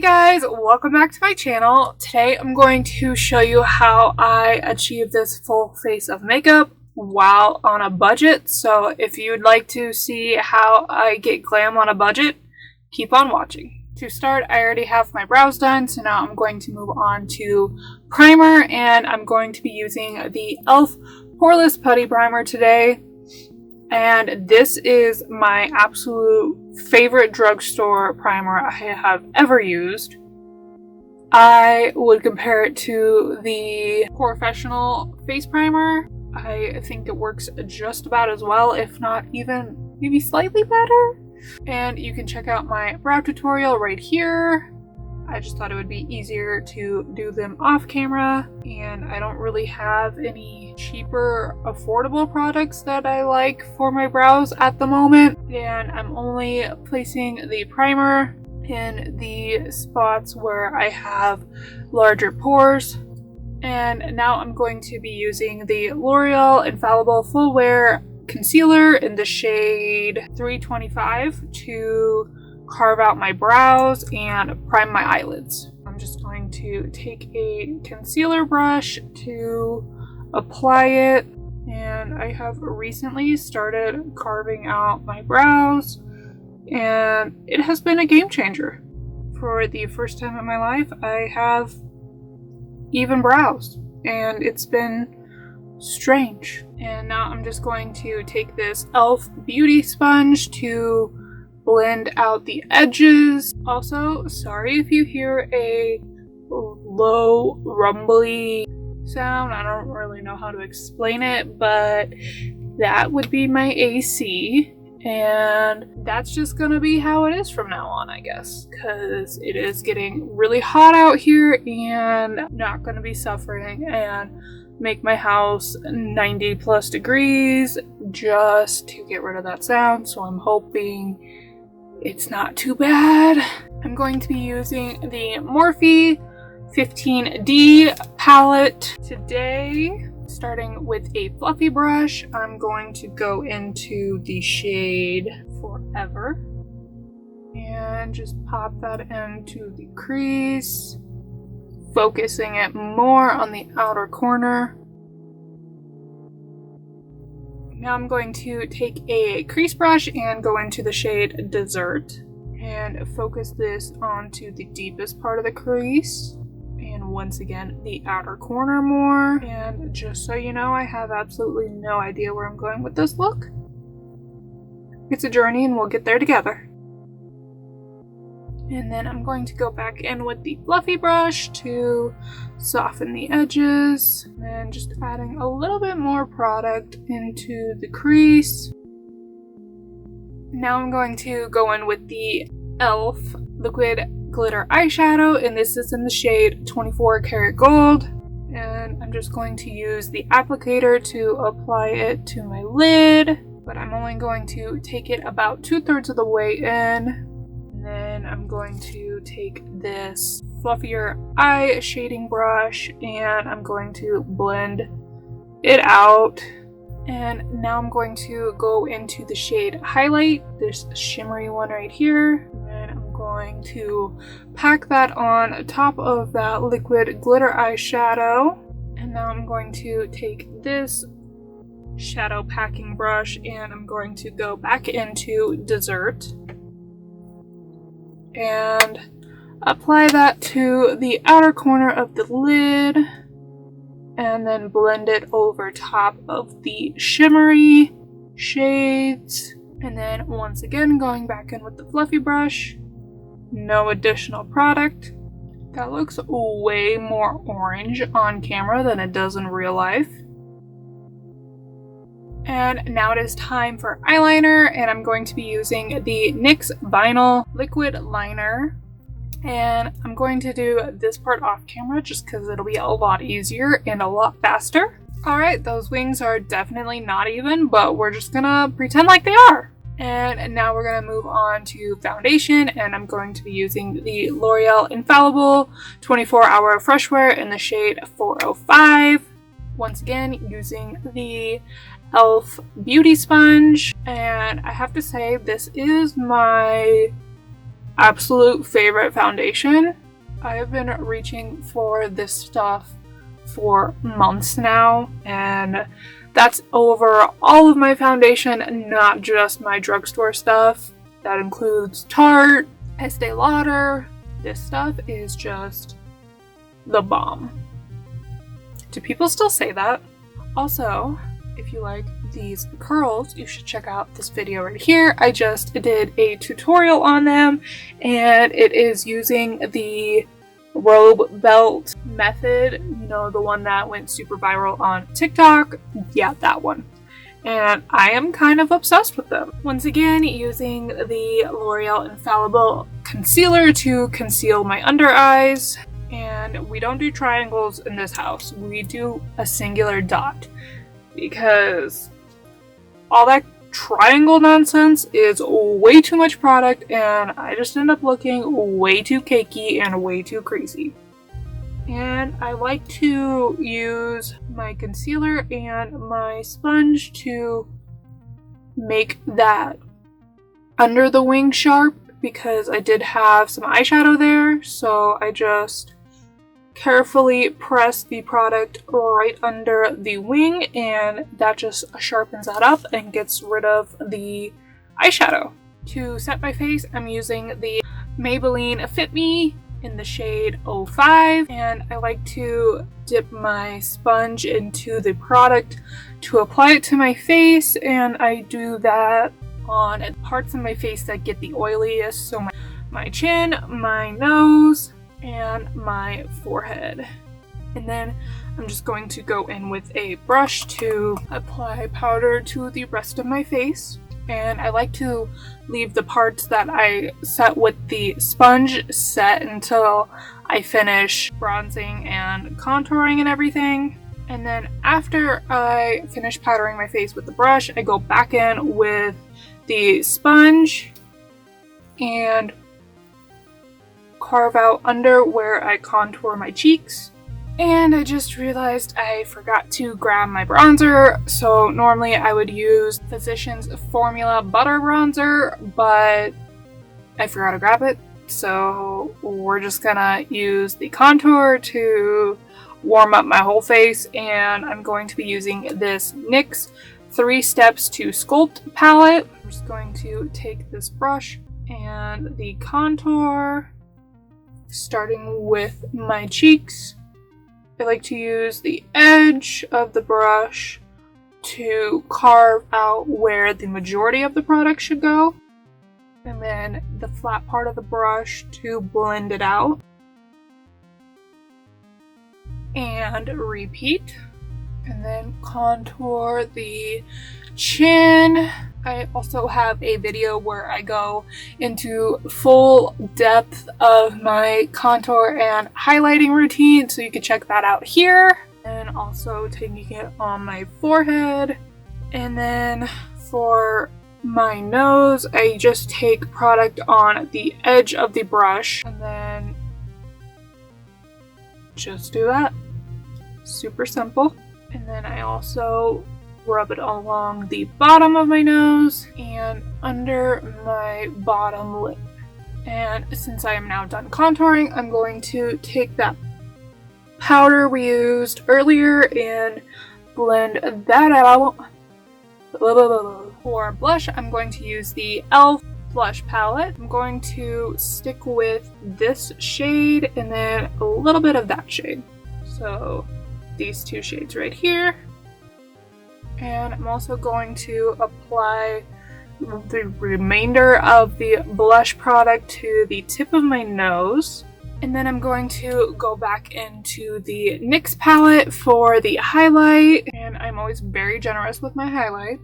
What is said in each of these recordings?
guys, welcome back to my channel. Today I'm going to show you how I achieve this full face of makeup while on a budget. So if you'd like to see how I get glam on a budget, keep on watching. To start, I already have my brows done, so now I'm going to move on to primer, and I'm going to be using the e.l.f. Poreless Putty Primer today. And this is my absolute favorite drugstore primer I have ever used. I would compare it to the Professional Face Primer. I think it works just about as well, if not even maybe slightly better. And you can check out my brow tutorial right here. I just thought it would be easier to do them off camera, and I don't really have any cheaper, affordable products that I like for my brows at the moment, and I'm only placing the primer in the spots where I have larger pores. And now I'm going to be using the L'Oreal Infallible Full Wear Concealer in the shade 325 to carve out my brows and prime my eyelids. I'm just going to take a concealer brush to apply it, and I have recently started carving out my brows, and it has been a game changer. For the first time in my life, I have even brows, and it's been strange. And now I'm just going to take this e.l.f. beauty sponge to blend out the edges. Also, sorry if you hear a low rumbly sound. I don't really know how to explain it, but that would be my AC, and that's just gonna be how it is from now on, I guess, because it is getting really hot out here, and I'm not gonna be suffering and make my house 90 plus degrees just to get rid of that sound. So I'm hoping it's not too bad. I'm going to be using the Morphe 15D palette today. Starting with a fluffy brush, I'm going to go into the shade Forever and just pop that into the crease, focusing it more on the outer corner. Now I'm going to take a crease brush and go into the shade Dessert and focus this onto the deepest part of the crease, and once again the outer corner more. And just so you know, I have absolutely no idea where I'm going with this look. It's a journey and we'll get there together. And then I'm going to go back in with the fluffy brush to soften the edges, and then just adding a little bit more product into the crease. Now I'm going to go in with the e.l.f. Liquid Glitter Eyeshadow, and this is in the shade 24 Karat Gold. And I'm just going to use the applicator to apply it to my lid, but I'm only going to take it about 2/3 of the way in. Then I'm going to take this fluffier eye shading brush and I'm going to blend it out. And now I'm going to go into the shade Highlight, this shimmery one right here. And I'm going to pack that on top of that liquid glitter eyeshadow. And now I'm going to take this shadow packing brush and I'm going to go back into Dessert and apply that to the outer corner of the lid, and then blend it over top of the shimmery shades. And then once again going back in with the fluffy brush, no additional product. That looks way more orange on camera than it does in real life. And now it is time for eyeliner, and I'm going to be using the NYX Vinyl Liquid Liner. And I'm going to do this part off camera just because it'll be a lot easier and a lot faster. Alright, those wings are definitely not even, but we're just gonna pretend like they are. And now we're gonna move on to foundation, and I'm going to be using the L'Oreal Infallible 24-Hour Fresh Wear in the shade 405. Once again, using the e.l.f. beauty sponge, and I have to say this is my absolute favorite foundation. I have been reaching for this stuff for months now, and that's over all of my foundation, not just my drugstore stuff. That includes Tarte, Estee Lauder. This stuff is just the bomb. Do people still say that? Also, if you like these curls, you should check out this video right here. I just did a tutorial on them, and it is using the robe belt method, you know, the one that went super viral on TikTok. Yeah, that one. And I am kind of obsessed with them. Once again, using the L'Oreal Infallible concealer to conceal my under eyes. And we don't do triangles in this house. We do a singular dot, because all that triangle nonsense is way too much product, and I just end up looking way too cakey and way too crazy. And I like to use my concealer and my sponge to make that under the wing sharp, because I did have some eyeshadow there, so I just carefully press the product right under the wing, and that just sharpens that up and gets rid of the eyeshadow. To set my face, I'm using the Maybelline Fit Me in the shade 05, and I like to dip my sponge into the product to apply it to my face, and I do that on parts of my face that get the oiliest, so my chin, my nose, and my forehead. And then I'm just going to go in with a brush to apply powder to the rest of my face. And I like to leave the parts that I set with the sponge set until I finish bronzing and contouring and everything. And then after I finish powdering my face with the brush, I go back in with the sponge and carve out under where I contour my cheeks. And I just realized I forgot to grab my bronzer, so normally I would use Physicians Formula Butter Bronzer, but I forgot to grab it, so we're just gonna use the contour to warm up my whole face, and I'm going to be using this NYX 3 Steps to Sculpt palette. I'm just going to take this brush and the contour, starting with my cheeks. I like to use the edge of the brush to carve out where the majority of the product should go, and then the flat part of the brush to blend it out. And repeat. And then contour the chin. I also have a video where I go into full depth of my contour and highlighting routine, so you can check that out here. And also taking it on my forehead. And then for my nose, I just take product on the edge of the brush and then just do that. Super simple. And then I also rub it along the bottom of my nose and under my bottom lip. And since I am now done contouring, I'm going to take that powder we used earlier and blend that out. For blush, I'm going to use the e.l.f. blush palette. I'm going to stick with this shade and then a little bit of that shade. So these two shades right here. And I'm also going to apply the remainder of the blush product to the tip of my nose. And then I'm going to go back into the NYX palette for the highlight. And I'm always very generous with my highlight.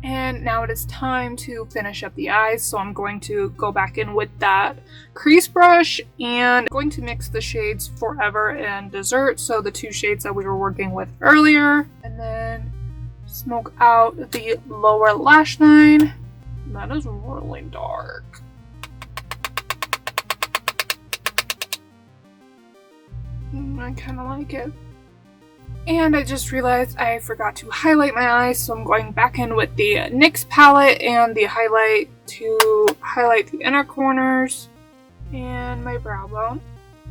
And now it is time to finish up the eyes, so I'm going to go back in with that crease brush and I'm going to mix the shades Forever and Dessert, so the two shades that we were working with earlier, and then smoke out the lower lash line. That is really dark. I kind of like it. And I just realized I forgot to highlight my eyes, so I'm going back in with the NYX palette and the highlight to highlight the inner corners and my brow bone.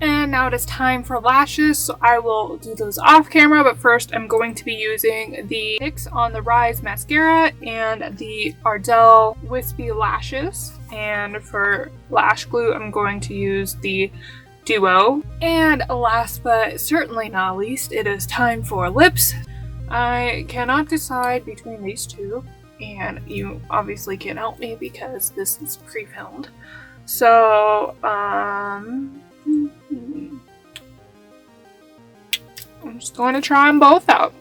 And now it is time for lashes, so I will do those off camera, but first I'm going to be using the NYX On the Rise mascara and the Ardell Wispy lashes. And for lash glue, I'm going to use the Duo. And last but certainly not least, it is time for lips. I cannot decide between these two, and you obviously can't help me because this is pre-filmed. So, I'm just going to try them both out.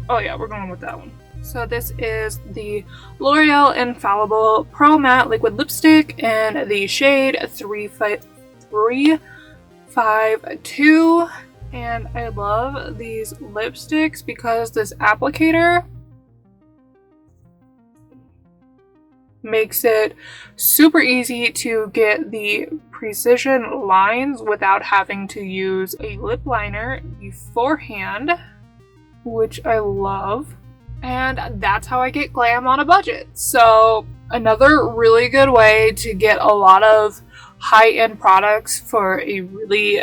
Oh yeah, we're going with that one. So this is the L'Oreal Infallible Pro Matte Liquid Lipstick in the shade 352. And I love these lipsticks because this applicator makes it super easy to get the precision lines without having to use a lip liner beforehand, which I love. And that's how I get glam on a budget. So another really good way to get a lot of high-end products for a really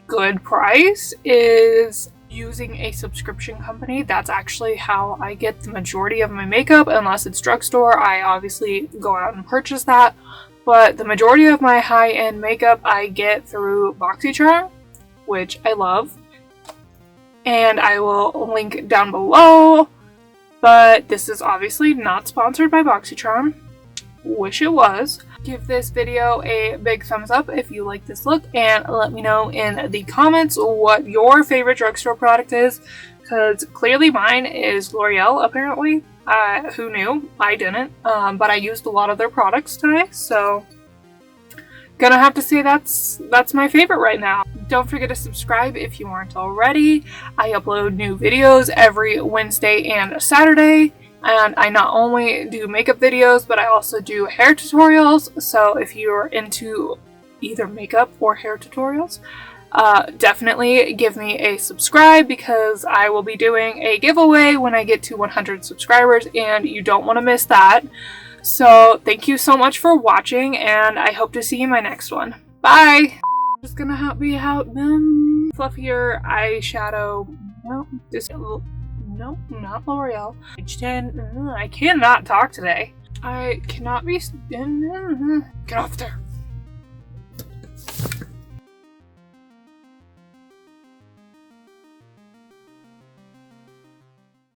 good price is using a subscription company. That's actually how I get the majority of my makeup, unless it's drugstore. I obviously go out and purchase that, but the majority of my high-end makeup I get through BoxyCharm, which I love, and I will link down below. But this is obviously not sponsored by BoxyCharm. Wish it was. Give this video a big thumbs up if you like this look, and let me know in the comments what your favorite drugstore product is, because clearly mine is L'Oreal, apparently. Who knew? I didn't, but I used a lot of their products today, so gonna have to say that's my favorite right now. Don't forget to subscribe if you aren't already. I upload new videos every Wednesday and Saturday. And I not only do makeup videos, but I also do hair tutorials. So if you're into either makeup or hair tutorials, definitely give me a subscribe, because I will be doing a giveaway when I get to 100 subscribers, and you don't want to miss that. So thank you so much for watching, and I hope to see you in my next one. Bye! Just gonna help me out. Fluffier eyeshadow. No, this. No, not L'Oreal. Page 10. I cannot talk today. I cannot be. Get off there.